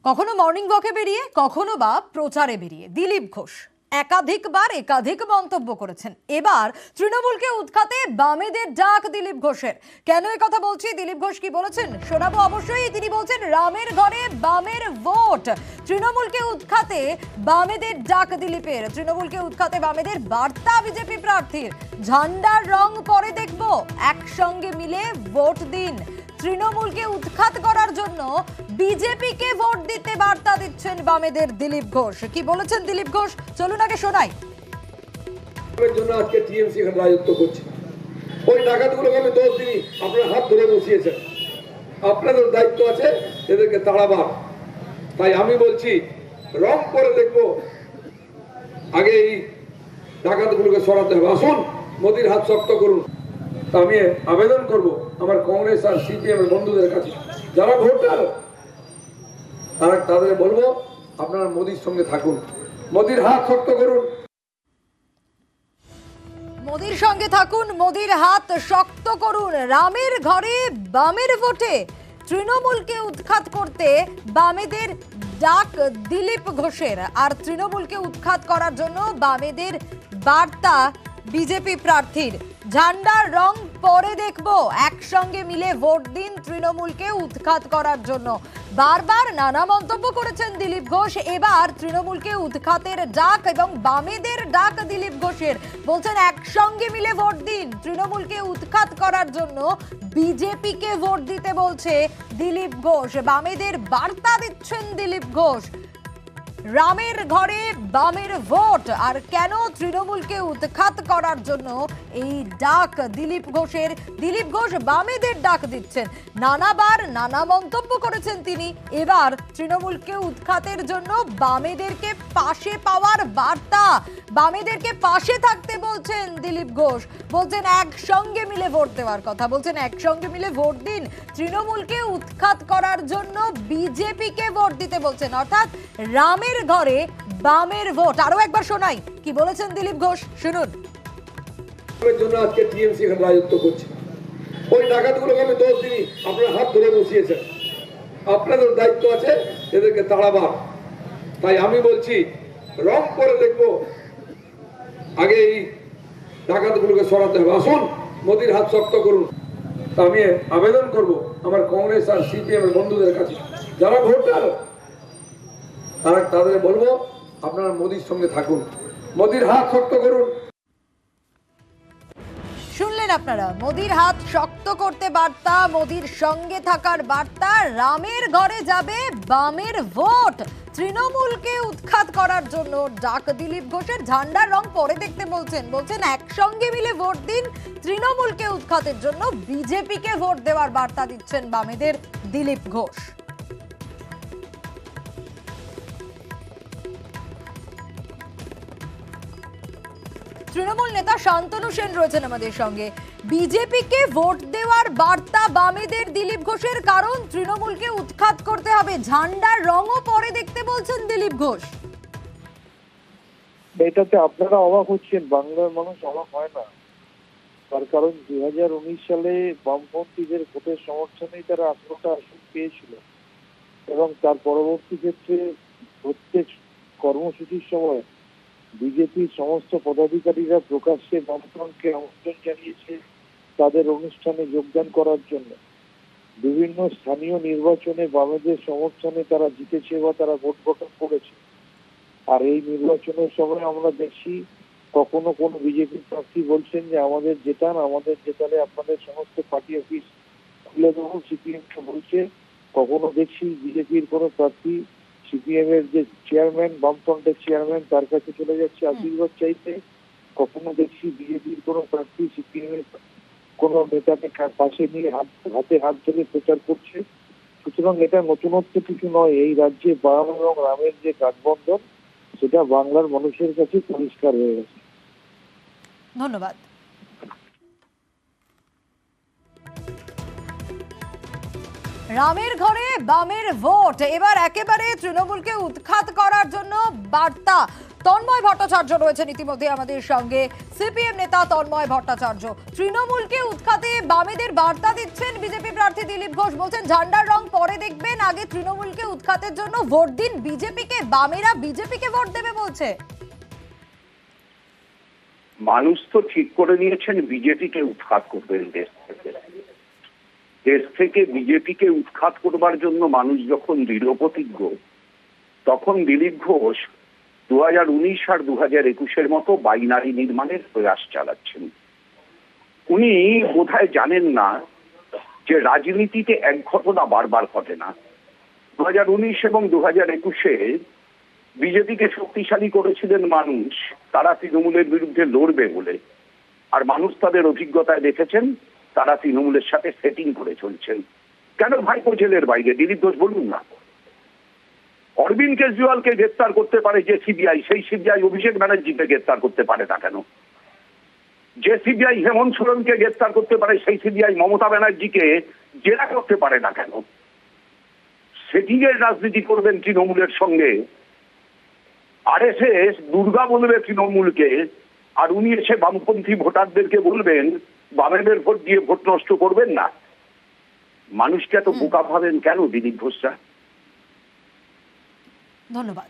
কখনো মর্নিং ওয়াকে বেরিয়ে কখনো বা প্রচারে বেরিয়ে দিলীপ ঘোষ একাধিকবার একাধিক মন্তব্য করেছেন। এবার তৃণমূলকে উৎখাতে বামেদের ডাক দিলীপ ঘোষের। কেন এই কথা বলছি, দিলীপ ঘোষ কি বলেছেন শোনাবো অবশ্যই। তিনি বলছেন রামের ঘরে বামের ভোট, তৃণমূলকে উৎখাতে বামেদের ডাক দিলীপের। তৃণমূলকে উৎখাতে বামেদের বার্তা বিজেপি প্রার্থীর। ঝান্ডার রং পরে দেখবো, একসঙ্গে মিলে ভোট দিন। তৃণমূলকে উৎখাত করার জন্য বিজেপিকে ভোট দিতে বার্তা দিচ্ছেন বামেদের দিলীপ ঘোষ। কি বলেছেন দিলীপ ঘোষ, চলুন আগে শোনাই। জন্য আজকে টিএমসি এখানে রাজত্ব করছে। ওই ডাকাতগুলোকে আমি দোষ দিই, আপনারা হাত ধরে বসিয়েছেন, আপনাদের দায়িত্ব আছে এদেরকে তাড়াবার। তাই আমি বলছি রং করে দেখবো, আগে এই ডাকাতগুলোকে সরাতে হবে। আসুন মোদির হাত শক্ত করুন। তা আমি আবেদন করব আমার কংগ্রেস আর সিপিএম এর বন্ধুদের কাছে, যারা ভোটার তাদের বলবো আপনারা মোদির সঙ্গে থাকুন, মোদির হাত শক্ত করুন। মোদির সঙ্গে থাকুন, মোদির হাত শক্ত করুন। রামের ঘরে বামের ভোটে তৃণমূলকে উৎখাত করতে বামেদের ডাক দিলীপ ঘোষের। আর তৃণমূলকে উৎখাত করার জন্য বামেদের বার্তা বিজেপি প্রার্থীর। ঝান্ডার রং পরে দেখবো, একসঙ্গে মিলে ভোট দিন তৃণমূলকে উৎখাত করার জন্য। বারবার নানা মন্তব্য করেছেন দিলীপ ঘোষ। এবার তৃণমূলকে উৎখাতের ডাক এবং বামেদের ডাক দিলীপ ঘোষের। বলছেন একসঙ্গে মিলে ভোট দিন, তৃণমূলকে উৎখাত করার জন্য বিজেপিকে ভোট দিতে বলছে দিলীপ ঘোষ। বামেদের বার্তা দিচ্ছেন দিলীপ ঘোষ। রামের ঘরে বামের ভোট, আর কেন তৃণমূলকে উৎখাত করার জন্য এই ডাক দিলীপ ঘোষের। দিলীপ ঘোষ বামেদের ডাক দিচ্ছেন, নানাবার নানা মন্তব্য করেছেন তিনি। এবার তৃণমূলকে উৎখাতের জন্য বামেদেরকে পাশে পাওয়ার বার্তা, বামেদেরকে পাশে থাকতে বলছেন দিলীপ ঘোষ। বলছেন একসঙ্গে মিলে ভোট দেওয়ার কথা, বলছেন একসঙ্গে মিলে ভোট দিন, তৃণমূলকে উৎখাত করার জন্য বিজেপিকে ভোট দিতে বলছেন। অর্থাৎ রামের ঘরে বামের ভোট। আরো একবার শোনাই কি বলেছেন দিলীপ ঘোষ, শুনুন। জন্য আজকে টিএমসি এখানে রাজত্ব করছে। ওই ডাকাতগুলোকে আমি দোষ দিই, আপনারা হাত ধরে বসিয়েছেন, আপনাদের দায়িত্ব আছে এদেরকে তাড়াবার। তাই আমি বলছি রং করে দেখবো, আগে এই ডাকাতগুলোকে সরাতে হবে। আসুন মোদির হাত শক্ত করুন। তা আমি আবেদন করব আমার কংগ্রেস আর সিপিএম এর বন্ধুদের কাছে, যারা ভোটার তাদের বলবো আপনারা মোদির সঙ্গে থাকুন, মোদির হাত শক্ত করুন। শুনলেন আপনারা, মোদির হাত শক্ত করতে বার্তা, মোদির সঙ্গে থাকার বার্তা। রামের ঘরে যাবে বামের ভোট, তৃণমূলকে উৎখাত করার জন্য ডাক দিলীপ ঘোষের। ঝান্ডার রং পরে দেখতে বলছেন, বলছেন একসঙ্গে মিলে ভোট দিন, তৃণমূলকে উৎখাতের জন্য বিজেপিকে ভোট দেওয়ার বার্তা দিচ্ছেন বামেদের দিলীপ ঘোষ। তৃণমূল নেতা শান্তনু সেন রয়েছেন আমাদের সঙ্গে। বিজেপিকে ভোট দেওয়ার বার্তা বামেদের দিলীপ ঘোষের, কারণ তৃণমূলকে উৎখাত করতে হবে। ঝান্ডার রঙও পরে দেখতে বলছেন দিলীপ ঘোষ। এটাতে আপনারা অবাক হচ্ছেন, বাংলার মানুষ অবাক হয় না। তার কারণ 2019 সালে বামপন্থীদের ভোটের সমর্থনেই তারা 18টা আসন পেয়েছিল, এবং তার পরবর্তী ক্ষেত্রে প্রত্যেক কর্মসূচির সময় বিজেপির সমস্ত পদাধিকারীরা প্রকাশ্যে বামফ্রন্টকে আমন্ত্রণ জানিয়েছে তাদের অনুষ্ঠানে যোগদান করার জন্য। বিভিন্ন স্থানীয় নির্বাচনে বামেদের সমর্থনে তারা জিতেছে বা তারা ভোট গঠন করেছে। আর এই নির্বাচনের সময় আমরা দেখছি কখনো কোন বিজেপি প্রার্থী বলছেন যে আমাদের জেতালে আপনাদের সমস্ত পার্টি অফিস খুলে দেবো, সিপিএম কে বলছে। কখনো দেখছি বিজেপির কোন প্রার্থী সিপিএম এর যে চেয়ারম্যান, বামফ্রন্টের চেয়ারম্যান, তার কাছে চলে যাচ্ছে আশীর্বাদ চাইতে। কখনো দেখছি বিজেপির কোন প্রার্থী সিপিএম এর কোন নেতাকে পাশে নিয়ে হাতে হাত ধরে প্রচার করছে। সুতরাং এটা নতুনত্ব কিছু নয়। এই রাজ্যে বাম এবং রামের যে গাঠবন্ধন, সেটা বাংলার মানুষের কাছে পরিষ্কার হয়ে গেছে। ধন্যবাদ। রামের ঘরে বামের ভোট, এবার একেবারে তৃণমূলকে উৎখাত করার জন্য বার্তা। তন্ময় ভট্টাচার্য রয়েছেন ইতিমধ্যে আমাদের সঙ্গে, সিপিএম নেতা তন্ময় ভট্টাচার্য। তৃণমূলকে উৎখাতে বামেদের বার্তা দিচ্ছেন বিজেপি প্রার্থী দিলীপ ঘোষ। বলছেন ঝান্ডার রং পরে দেখবেন, আগে তৃণমূলকে উৎখাতের জন্য ভোট দিন বিজেপিকে। বামেরা বিজেপিকে ভোট দেবে বলছে। মানুষ তো ঠিক করে নিয়েছেন বিজেপিকে উৎখাত করবেন দেশ থেকে বিজেপিকে উৎখাত করবার জন্য মানুষ যখন দৃঢ় প্রতিজ্ঞ, তখন দিলীপ ঘোষ 2019 আর 2021-এর মতো বাইনারি নির্মাণের প্রয়াস চালাচ্ছেন। উনি বোধহয় জানেন না যে রাজনীতিতে এক ঘটনা বারবার ঘটে না। 2019 এবং 2021-এ বিজেপিকে শক্তিশালী করেছিলেন মানুষ, তারা তৃণমূলের বিরুদ্ধে লড়বে বলে। আর মানুষ তাদের অভিজ্ঞতায় দেখেছেন তারা তৃণমূলের সাথে সেটিং করে চলছেন। কেন ভাইপো জেলের বাইরে? দিলীপ ঘোষ বলুন না। অরবিন্দ কেজরিওয়ালকে গ্রেপ্তার করতে পারে যে সিবিআই, সেই সিবিআই অভিষেক ব্যানার্জিকে গ্রেপ্তার করতে পারে না কেন? যে সিবিআই হেমন্ত সোরেনকে গ্রেপ্তার করতে পারে, সেই সিবিআই মমতা ব্যানার্জিকে জেরা করতে পারে না কেন? সেটিং এর রাজনীতি করবেন তৃণমূলের সঙ্গে। আরএসএস দুর্গা বলবে তৃণমূলকে, আর উনি এসে বামপন্থী ভোটারদেরকে বলবেন বামেদের ভোট দিয়ে ভোট নষ্ট করবেন না। মানুষকে এত বোকা ভাবেন কেন দিলীপ ঘোষরা? ধন্যবাদ।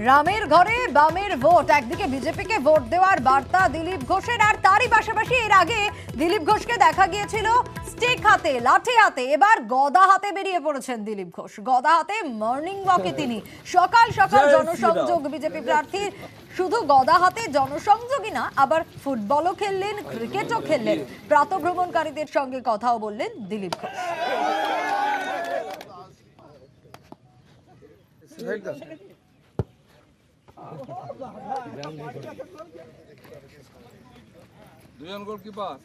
রামের ঘরে বামের ভোট, একদিকে বিজেপিকে ভোট দেওয়ার বার্তা দিলীপ ঘোষের, আর তারই পাশাপাশি এর আগে দিলীপ ঘোষকে দেখা গিয়েছিল স্টিক হাতে, লাঠি হাতে, এবার গদা হাতে বেরিয়ে পড়েছেন দিলীপ ঘোষ। গদা হাতে মর্নিং ওয়াকে তিনি, সকাল সকাল জনসংযোগ বিজেপি প্রার্থীর। শুধু গদা হাতে জনসংযোগই না, আবার ফুটবলও খেললেন, ক্রিকেটও খেললেন, প্রাতঃভ্রমণকারীদের সঙ্গে কথাও বললেন দিলীপ ঘোষ। দুজন গোলকিপার